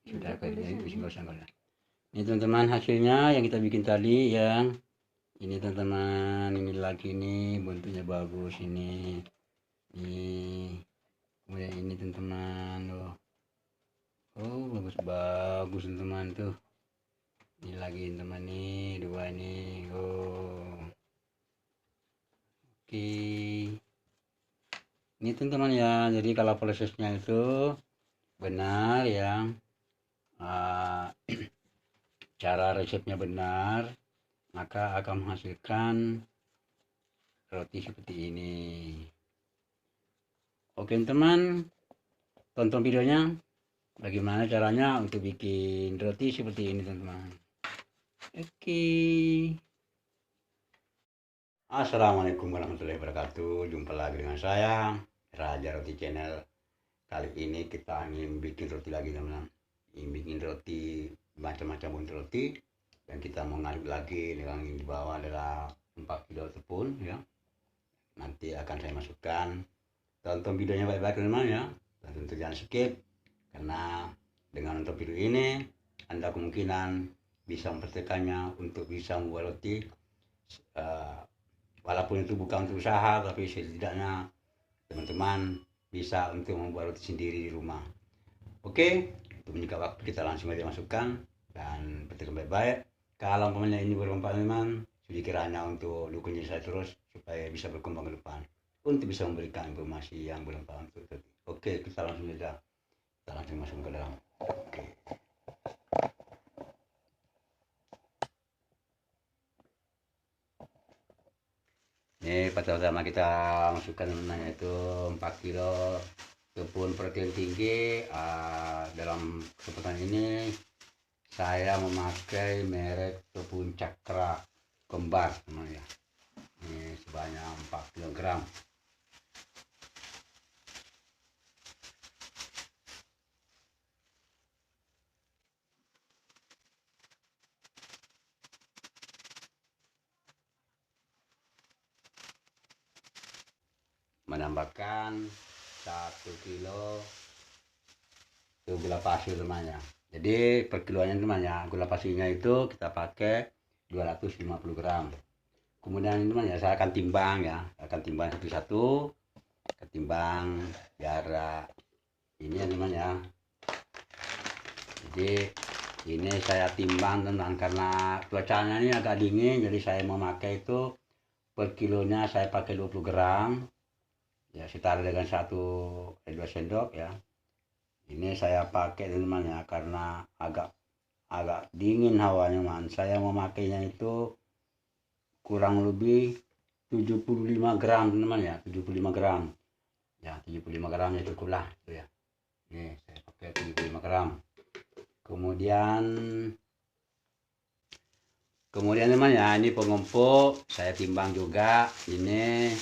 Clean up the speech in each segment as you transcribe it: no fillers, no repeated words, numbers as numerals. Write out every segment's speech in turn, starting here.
Sudah kayaknya nggak usah. Ini teman-teman hasilnya yang kita bikin tadi yang ini teman-teman, ini lagi nih bentuknya bagus ini. Kemudian ini teman-teman, bagus bagus teman-teman tuh. Ini lagi teman nih, dua nih. Oke. Ini teman-teman ya, jadi kalau prosesnya itu benar yang cara resepnya benar, maka akan menghasilkan roti seperti ini. Oke teman, tonton videonya bagaimana caranya untuk bikin roti seperti ini teman-teman. Oke. Assalamualaikum warahmatullahi wabarakatuh. Jumpa lagi dengan saya Raja Roti Channel. Kali ini kita ingin bikin roti lagi teman-teman. Ingin bikin roti macam-macam bentuk roti, dan kita mau ngaduk lagi dengan yang di bawah adalah 4 kilo tepung ya. Nanti akan saya masukkan. Tonton videonya baik-baik teman-teman ya, dan tentu jangan skip, karena dengan nonton video ini Anda kemungkinan bisa mempertekannya untuk bisa membuat roti, walaupun itu bukan untuk usaha, tapi setidaknya teman-teman bisa untuk membuat roti sendiri di rumah. Oke, untuk menyingkat waktu kita langsung aja masukkan dan perhatikan baik-baik. Kalau umpamanya ini bermanfaat teman, sedikit kiranya untuk dukung saya terus supaya bisa berkembang ke depan untuk bisa memberikan informasi yang bermanfaat untuk roti. Oke, kita langsung aja. Kita langsung masuk ke dalam. Oke. Ini pertama kita masukkan namanya itu 4 kilo tepung protein tinggi. Dalam kesempatan ini saya memakai merek tepung Cakra Kembar teman ya. Ini sebanyak 4 kg. Menambahkan 1 kilo gula pasir temannya. Jadi per kilonya temannya, gula pasirnya itu kita pakai 250 gram. Kemudian teman ya, saya akan timbang ya, akan timbang satu-satu, ketimbang biar ini ya teman ya. Jadi ini saya timbang teman, karena cuacanya ini agak dingin, jadi saya memakai itu per kilonya saya pakai 20 gram ya, setara dengan 2 sendok ya. Ini saya pakai teman ya, karena agak dingin hawanya man. Saya memakainya itu kurang lebih 75 gram teman ya, 75 gram ya, 75 gram ya cukup lah itu ya. Ini saya pakai 75 gram. Kemudian teman ya, ini pengumpul saya timbang juga, ini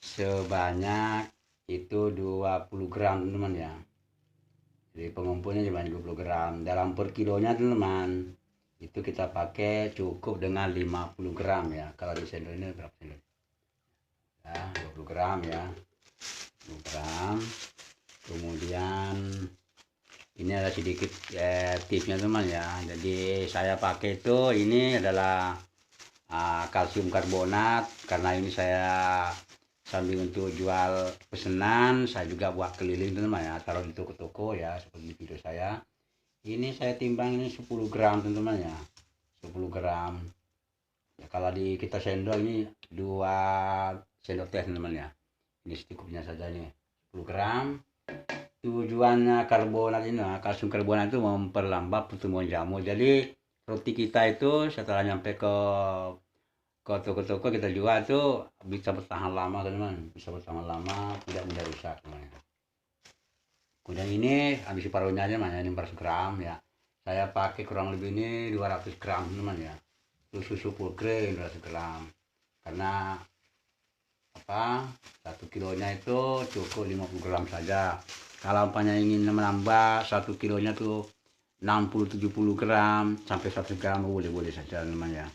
sebanyak itu 20 gram teman ya. Jadi pengumpulnya sebanyak 20 gram. Dalam per kilonya teman, itu kita pakai cukup dengan 50 gram ya. Kalau di sendok ini berapa sendok? Ya, 20 gram ya. 20 gram. Kemudian ini ada sedikit tipsnya teman ya. Jadi saya pakai itu, ini adalah kalsium karbonat, karena ini saya sambil untuk jual pesanan, saya juga buat keliling teman ya, taruh di toko-toko ya, seperti video saya. Ini saya timbang ini 10 gram teman ya, 10 gram ya. Kalau di kita sendok ini 2 sendok teh teman ya, ini secukupnya saja nih 10 gram. Tujuannya karbonat ini, kalsium karbonat itu memperlambat pertumbuhan jamur. Jadi roti kita itu setelah nyampe ke toko-toko kita jual tuh bisa bertahan lama teman, bisa bertahan lama, tidak mudah rusak teman. Kemudian ini habis separuhnya aja mana, ini 400 gram ya. Saya pakai kurang lebih ini 200 gram teman ya. Susu full cream 200 gram. Karena apa? 1 kilonya itu cukup 50 gram saja. Kalau umpamanya ingin menambah 1 kilonya tuh 60-70 gram sampai 100 gram boleh-boleh saja teman ya.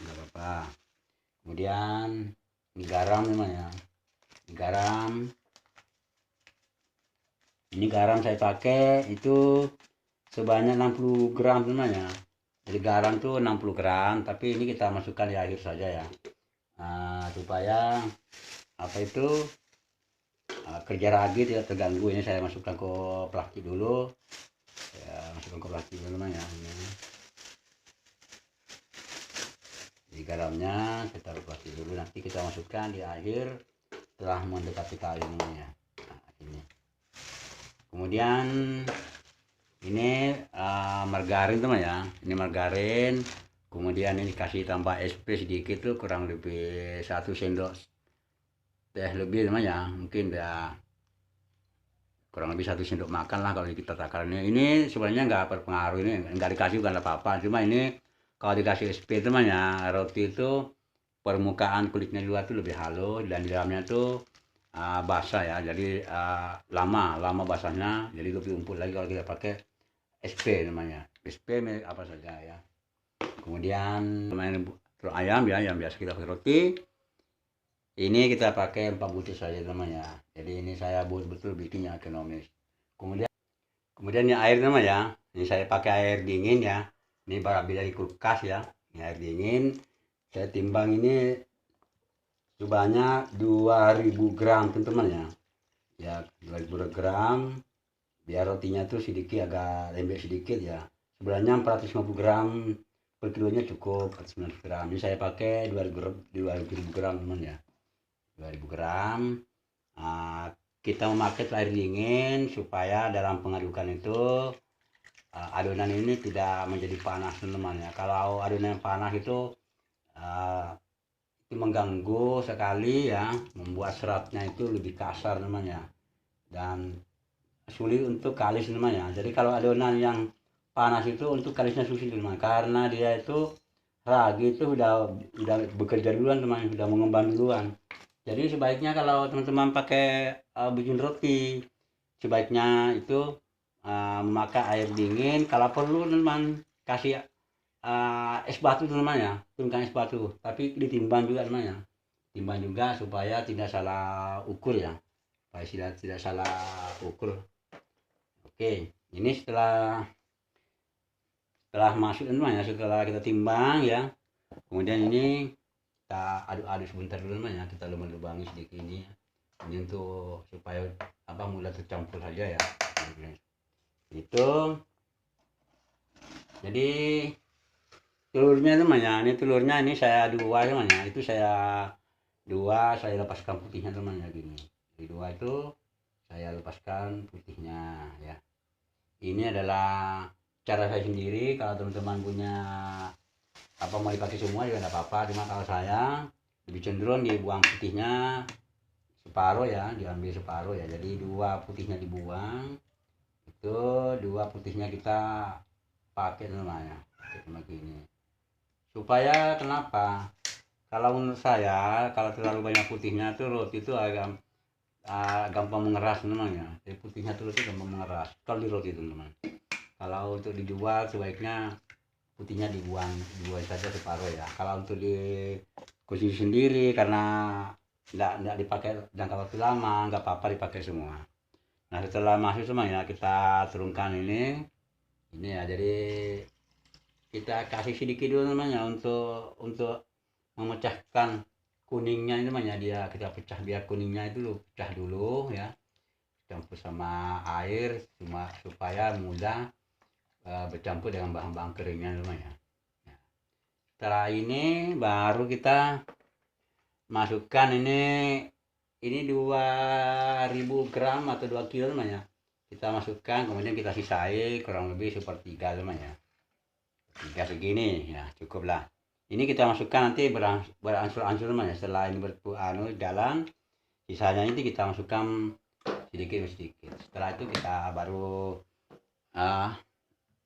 Enggak apa-apa. Kemudian ini garam memang ya, ini garam saya pakai itu sebanyak 60 gram teman ya. Jadi garam tuh 60 gram, tapi ini kita masukkan di akhir saja ya. Supaya apa itu kerja ragi tidak terganggu. Ini saya masukkan ke plastik dulu ya, masukkan ke plastik dulu teman ya. Ini garamnya kita taruh plastik dulu, nanti kita masukkan di akhir setelah mendekati kali namanya. Ini kemudian ini margarin teman ya, ini margarin. Kemudian ini kasih tambah SP sedikit tuh, kurang lebih 1 sendok teh lebih teman ya, mungkin ya kurang lebih 1 sendok makan lah kalau kita takarannya. Ini sebenarnya nggak berpengaruh, ini nggak dikasih bukan apa-apa, cuma ini kalau dikasih SP teman ya, roti itu permukaan kulitnya luar tuh lebih halus dan di dalamnya tuh basah ya, jadi lama basahnya, jadi lebih empuk lagi kalau kita pakai SP namanya. SP apa saja ya. Kemudian main telur ayam ya, yang biasa kita pakai roti. Ini kita pakai 4 butir saja namanya. Jadi ini saya betul-betul bikinnya ekonomis. Kemudian ini air namanya. Ini saya pakai air dingin ya. Ini barang dari kulkas ya. Ini air dingin. Saya timbang ini sebanyak 2000 gram teman-teman ya. Ya 2000 gram. Biar rotinya tuh sedikit agak lembek sedikit ya. Sebenarnya 450 gram per kilonya cukup, 490 gram. Ini saya pakai 2000 gram teman ya. 2000 gram. Kita memakai air dingin supaya dalam pengadukan itu adonan ini tidak menjadi panas teman ya. Kalau adonan panas itu mengganggu sekali ya, membuat seratnya itu lebih kasar namanya dan sulit untuk kalis namanya. Jadi kalau adonan yang panas itu untuk kalisnya sulit teman, karena dia itu ragi itu udah bekerja duluan teman, sudah mengembang duluan. Jadi sebaiknya kalau teman-teman pakai bikin roti, sebaiknya itu memakai air dingin. Kalau perlu teman kasih es batu teman ya, turunkan es batu, tapi ditimbang juga teman ya, timbang juga supaya tidak salah ukur ya, supaya tidak salah ukur. Oke, ini setelah masuk teman ya, setelah kita timbang ya, kemudian ini kita aduk-aduk sebentar dulu teman ya, kita lubangi sedikit ini untuk supaya mudah tercampur saja ya. Itu jadi telurnya teman ya, ini telurnya ini saya dua teman ya, itu saya lepaskan putihnya teman ya, gini. Di dua itu saya lepaskan putihnya ya. Ini adalah cara saya sendiri. Kalau teman-teman punya mau dipakai semua juga tidak apa-apa, cuma kalau saya lebih cenderung dibuang putihnya separuh ya, diambil separuh ya. Jadi 2 putihnya dibuang, itu 2 putihnya kita pakai namanya, cuma gini. Supaya kenapa? Kalau menurut saya kalau terlalu banyak putihnya tuh roti itu agak gampang mengeras namanya. Jadi putihnya tuh gampang mengeras kalau di roti teman-teman. Kalau untuk dijual sebaiknya putihnya dibuang saja separuh ya. Kalau untuk dikonsumsi sendiri karena tidak dipakai jangka waktu lama, nggak apa-apa dipakai semua. Nah setelah masuk semuanya kita turunkan ini ya. Jadi kita kasih sedikit dulu namanya untuk memecahkan kuningnya ini namanya, dia kita pecah biar kuningnya itu pecah dulu ya, campur sama air supaya mudah bercampur dengan bahan-bahan keringnya namanya. Setelah ini baru kita masukkan ini 2000 gram atau 2 kilo namanya, kita masukkan, kemudian kita sisai kurang lebih sepertiga namanya, 3 segini ya, cukuplah. Ini kita masukkan nanti beransur-ansur namanya. Setelah ini jalan, sisanya ini kita masukkan sedikit. Setelah itu kita baru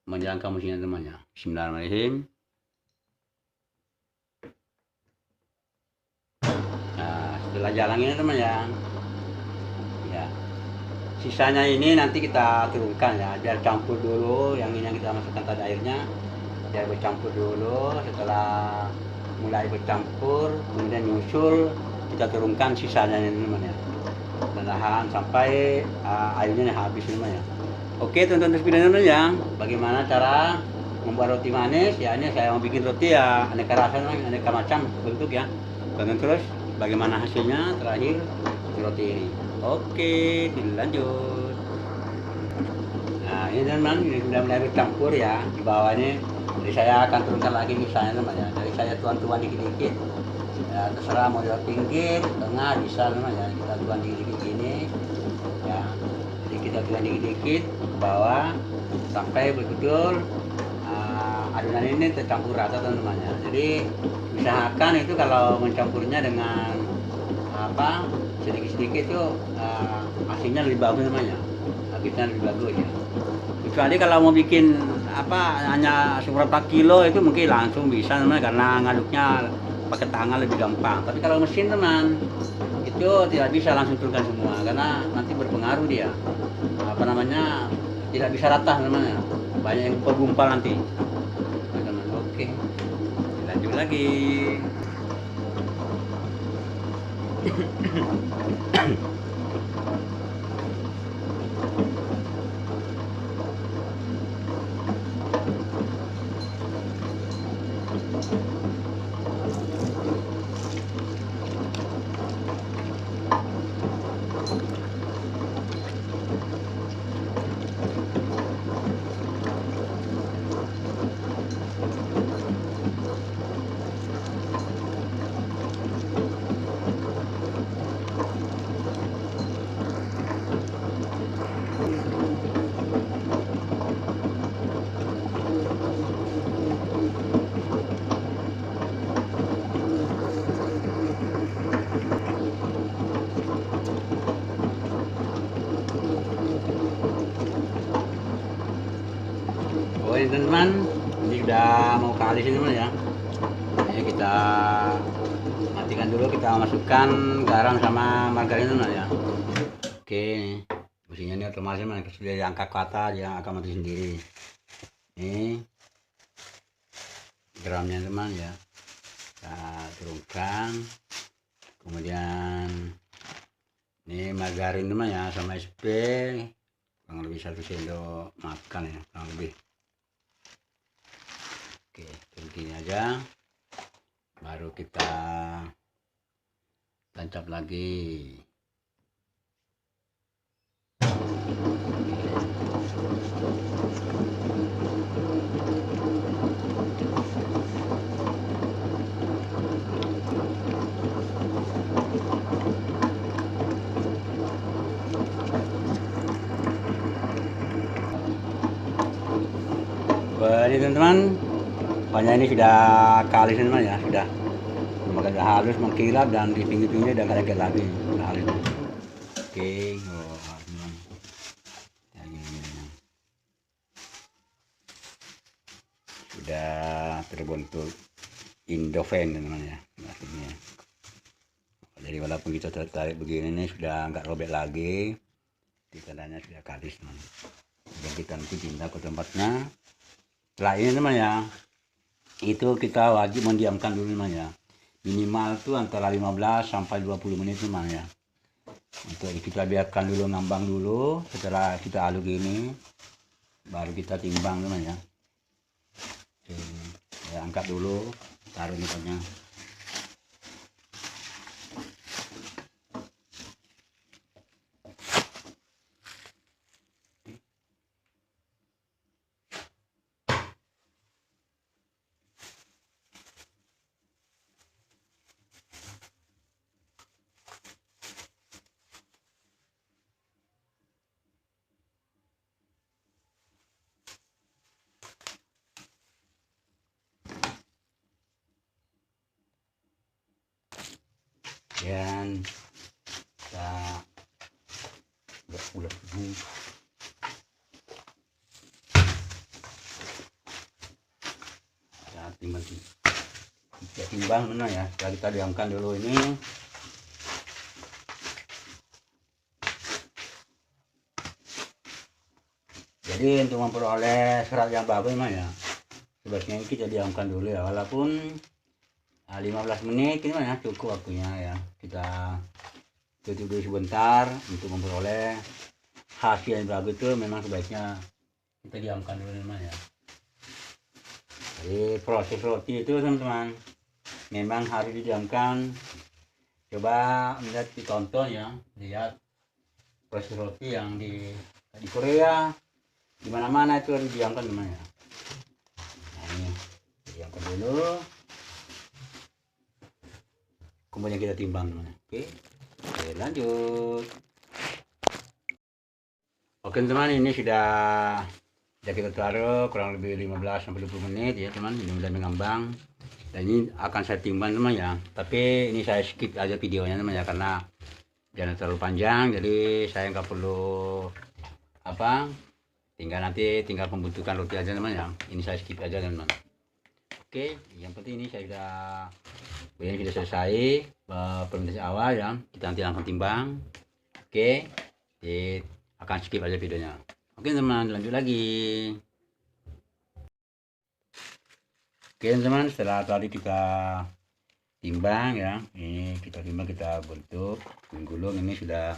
menjalankan mesinnya temannya. Bismillahirrahmanirrahim. Nah, setelah jalan ini teman ya, sisanya ini nanti kita turunkan ya, biar campur dulu. Yang ini yang kita masukkan tadi airnya, biar bercampur dulu. Setelah mulai bercampur, kemudian nyusul, kita turunkan sisanya ini teman ya, perlahan sampai airnya habis teman ya. Oke teman-teman sekalian ya, bagaimana cara membuat roti manis? Ya ini saya mau bikin roti ya aneka rasa, aneka macam bentuk ya. Tonton terus bagaimana hasilnya terakhir di roti ini. Oke, dilanjut. Nah ini teman-teman, ini sudah mulai bercampur ya di bawah ini. Jadi saya akan turunkan lagi misalnya namanya. Jadi saya tuan-tuan dikit-dikit. Ya terserah mau di pinggir, tengah bisa namanya. Kita tuan dikit-dikit gini. Ya, jadi kita tuang dikit-dikit ke bawah sampai betul-betul adonan ini tercampur rata teman-teman ya. Jadi usahakan itu kalau mencampurnya dengan apa sedikit-sedikit itu hasilnya lebih bagus namanya, hasilnya lebih bagus ya. Kecuali kalau mau bikin apa hanya seberapa kilo itu mungkin langsung bisa teman karena ngaduknya pakai tangan lebih gampang. Tapi kalau mesin teman itu tidak bisa langsung turunkan semua karena nanti berpengaruh dia apa namanya tidak bisa rata namanya, banyak yang gumpal nanti teman. Oke, lanjut lagi. Oh ini teman-teman, ini udah mau kalis ini teman ya. Ini kita matikan dulu, kita masukkan garam sama margarin teman ya. Oke, mesinnya ini otomatis teman, sudah diangkat ke atas dia akan mati sendiri. Ini garamnya teman ya, kita turunkan. Kemudian ini margarin teman ya sama SP kurang lebih 1 sendok makan ya, kurang lebih. Oke, begini aja, baru kita tancap lagi. Wah, ini teman-teman, banyak ini sudah kalis teman ya, sudah halus mengkilap dan di pinggir-pinggir udah lengket lagi, sudah halus. Oke, teman. Ya, gini. Sudah terbentuk Indoven teman ya, maksudnya. Jadi walaupun kita tertarik begini nih sudah nggak robek lagi, tandanya sudah kalis teman. Dan kita nanti pindah ke tempatnya. Setelah ini teman ya, itu kita wajib mendiamkan dulu teman ya, minimal tuh antara 15 sampai 20 menit teman ya. Untuk kita biarkan dulu ngambang dulu, setelah kita aduk gini baru kita timbang teman ya. Oke, saya angkat dulu, taruh minyak. Dan kita bulat dulu. Kita timbang mana ya, setelah kita diamkan dulu ini. Jadi untuk memperoleh serat yang bagus mah ya, sebaiknya kita diamkan dulu ya, walaupun 15 menit ini ya cukup waktunya ya. Kita tutup dulu sebentar untuk memperoleh hasil yang bagus itu memang sebaiknya kita diamkan dulu teman ya. Jadi proses roti itu teman-teman memang harus didiamkan. Coba lihat, ditonton ya, lihat proses roti yang di Korea, di mana-mana itu harus didiamkan teman ya. Nah, ini didiamkan dulu, kemudian kita timbang teman. Oke, lanjut. Oke teman, ini sudah kita taruh kurang lebih 15-20 menit ya teman. Ini sudah mengambang dan ini akan saya timbang teman ya, tapi ini saya skip aja videonya teman ya, karena jangan terlalu panjang, jadi saya nggak perlu apa, tinggal pembentukan roti aja teman ya. Ini saya skip aja teman. Oke, yang penting ini saya sudah selesai fermentasi awal ya, kita nanti akan timbang. Oke, jadi akan skip aja videonya. Oke teman, lanjut lagi. Oke teman, setelah tadi kita timbang ya, ini kita timbang, kita bentuk gulung, ini sudah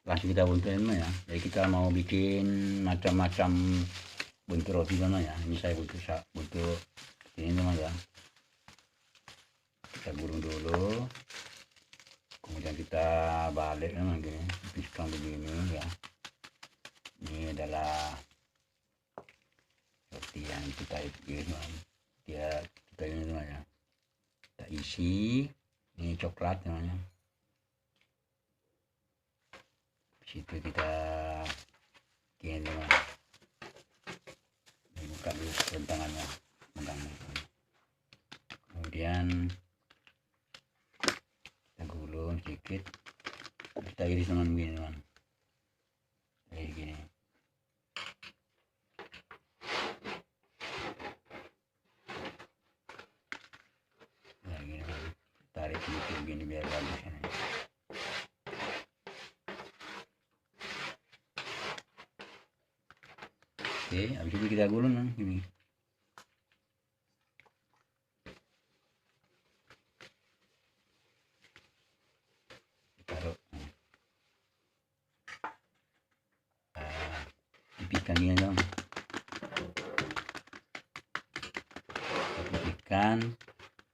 langsung kita bentuk teman ya. Jadi kita mau bikin macam-macam bentuk roti teman ya. Ini saya bentuk ini teman ya. Kita gulung dulu, kemudian kita balik teman gini, pisang begini ya. Ini adalah roti yang kita ini teman. Kita ini teman ya. Kita isi, ini coklat namanya. Situ kita gini teman. Buka dulu rentangannya, kemudian kita gulung sedikit, kita iris teman begini teman, kayak gini. Nah gini teman, tarik sedikit begini biar bagus ini. Oke, habis itu kita gulung teman gini. Taruh pipiskan gini dong, pipiskan.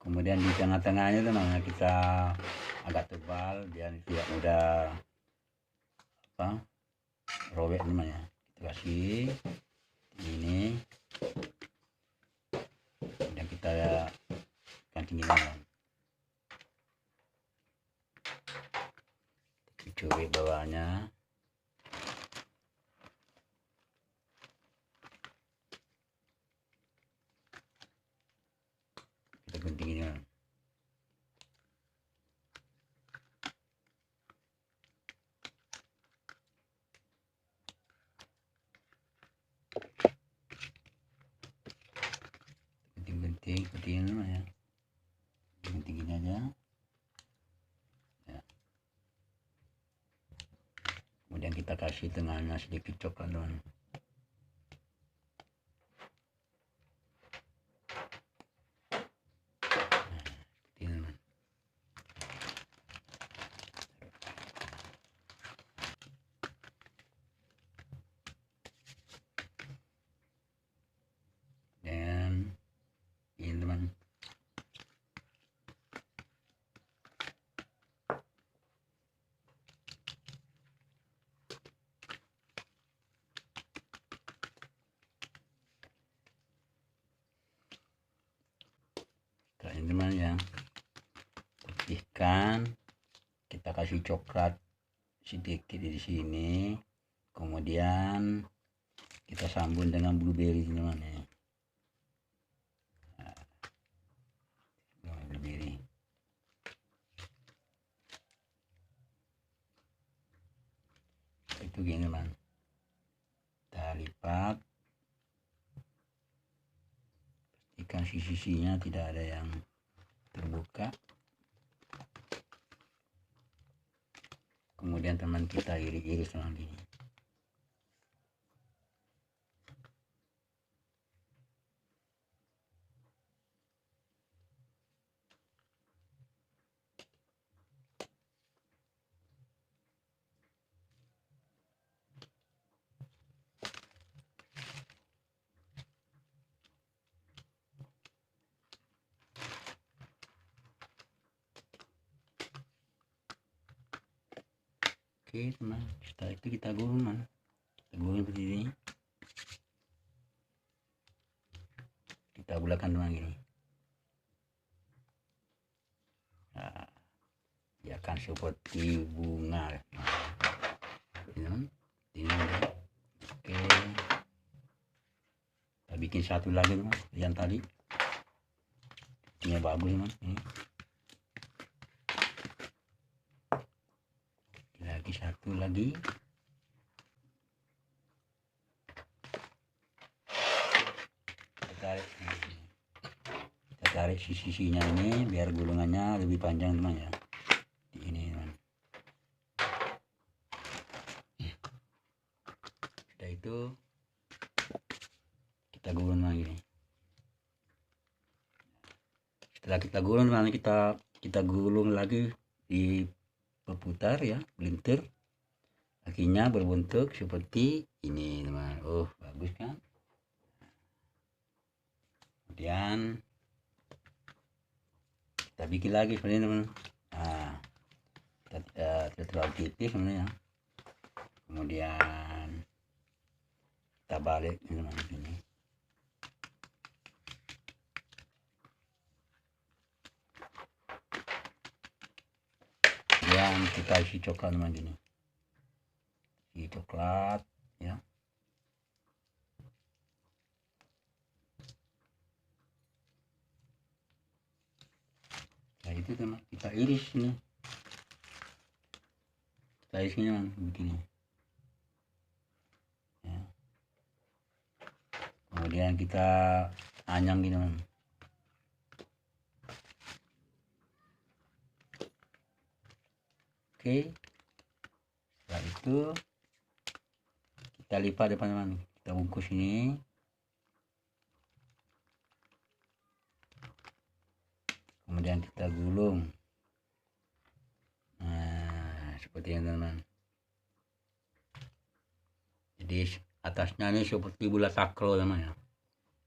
Kemudian di tengah-tengahnya teman kita agak tebal biar tidak mudah robek namanya. Kita kasih ini, kemudian kita kancingin teman, curi bawahnya. Kita guntingin teman. Gunting seperti ini teman ya, guntingin aja ya. Kemudian kita kasih tengahnya sedikit coklat teman. Dan ini teman, teman ya, putihkan, kita kasih coklat sedikit di sini, kemudian kita sambung dengan blueberry teman ya. Blueberry itu gini teman, kita lipat, pastikan sisi-sisinya tidak ada yang terbuka. Kemudian teman kita iris-iris teman gini. Oke teman, setelah itu kita gulung, kita gulung seperti ini, kita bulakan teman gini. Nah, dia akan seperti bunga. Ini oke, kita bikin satu lagi teman, yang tadi ini bagus teman. Lagi satu lagi, kita tarik sisi-sisinya ini biar gulungannya lebih panjang teman ya. Ini teman, setelah itu kita gulung lagi. Setelah kita gulung teman, kita gulung lagi di berputar ya, melintir, akhirnya berbentuk seperti ini teman. Oh bagus kan. Kemudian kita bikin lagi seperti ini teman. Nah, kita terlalu tipis sebenarnya. Kemudian kita balik teman ini. Kemudian kita isi coklat teman gini. Isi coklat ya. Nah itu teman, kita iris ini, kita irisnya teman begini ya. Kemudian kita anyam gini teman. Oke, setelah itu kita lipat teman-teman, kita bungkus ini. Kemudian kita gulung. Nah seperti ini teman. Jadi atasnya ini seperti bulat takro teman ya,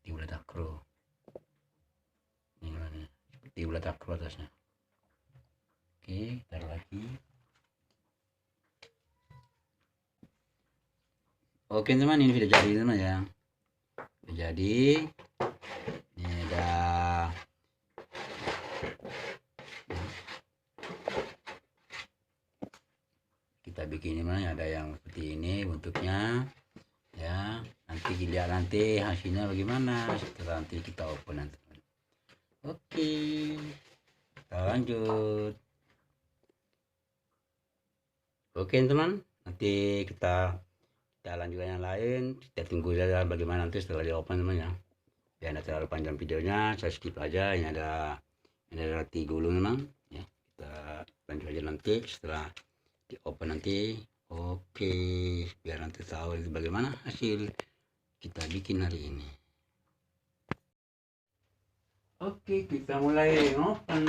di bulat takro ini, seperti bulat takro atasnya. Oke, taruh lagi. Oke teman, ini sudah jadi teman ya, sudah jadi. Ini udah kita bikin ini, ada yang seperti ini bentuknya ya. Nanti dilihat nanti hasilnya bagaimana setelah nanti kita open nanti. Oke, kita lanjut. Oke teman, nanti kita lanjutkan yang lain. Kita tunggu saja bagaimana nanti setelah di open teman ya. Ya tidak terlalu panjang videonya, saya skip aja. Ini ada roti gulung teman ya. Kita lanjut aja nanti setelah di open nanti. Oke, biar nanti tahu bagaimana hasil kita bikin hari ini. Oke, kita mulai open.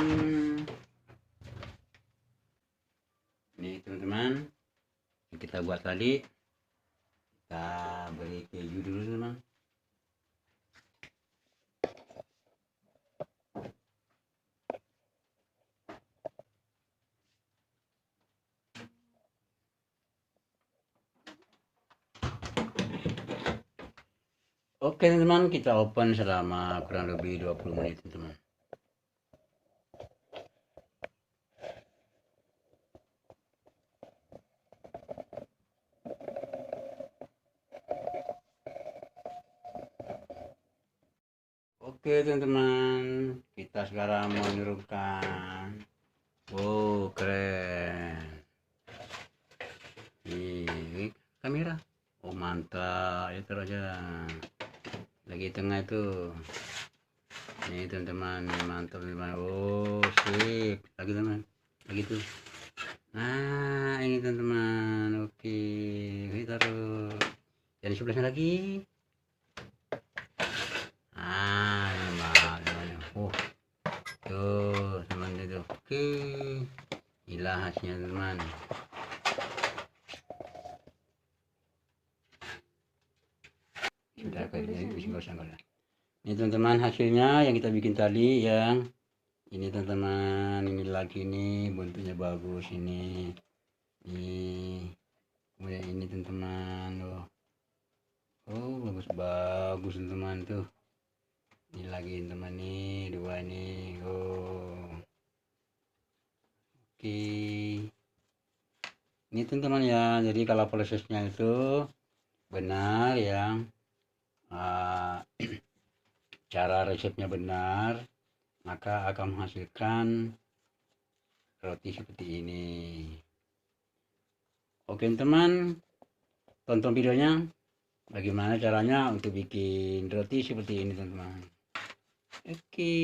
Ini teman-teman, kita buat tadi, kita beri keju dulu teman. Oke teman-teman, kita open selama kurang lebih 20 menit teman. Oke teman-teman, kita sekarang menurunkan. Oh keren. Ini kamera. Oh mantap, ya terus aja. Lagi tengah itu. Ini teman-teman, mantap teman. Oh sip, lagi teman, lagi tuh. Nah ini teman-teman, oke, kita taruh. Jadi sebelahnya lagi. Ah ini oh tuh teman itu. Oke, inilah hasilnya teman. Sudah kayak ini teman-teman hasilnya yang kita bikin tadi yang ini teman-teman. Ini lagi nih bentuknya bagus ini Nih, kemudian ini teman-teman. Bagus teman-teman tuh. Ini lagi teman nih, dua nih. Oke. Ini teman-teman ya. Jadi kalau prosesnya itu benar ya, cara resepnya benar, maka akan menghasilkan roti seperti ini. Oke teman, tonton videonya bagaimana caranya untuk bikin roti seperti ini teman-teman. Oke.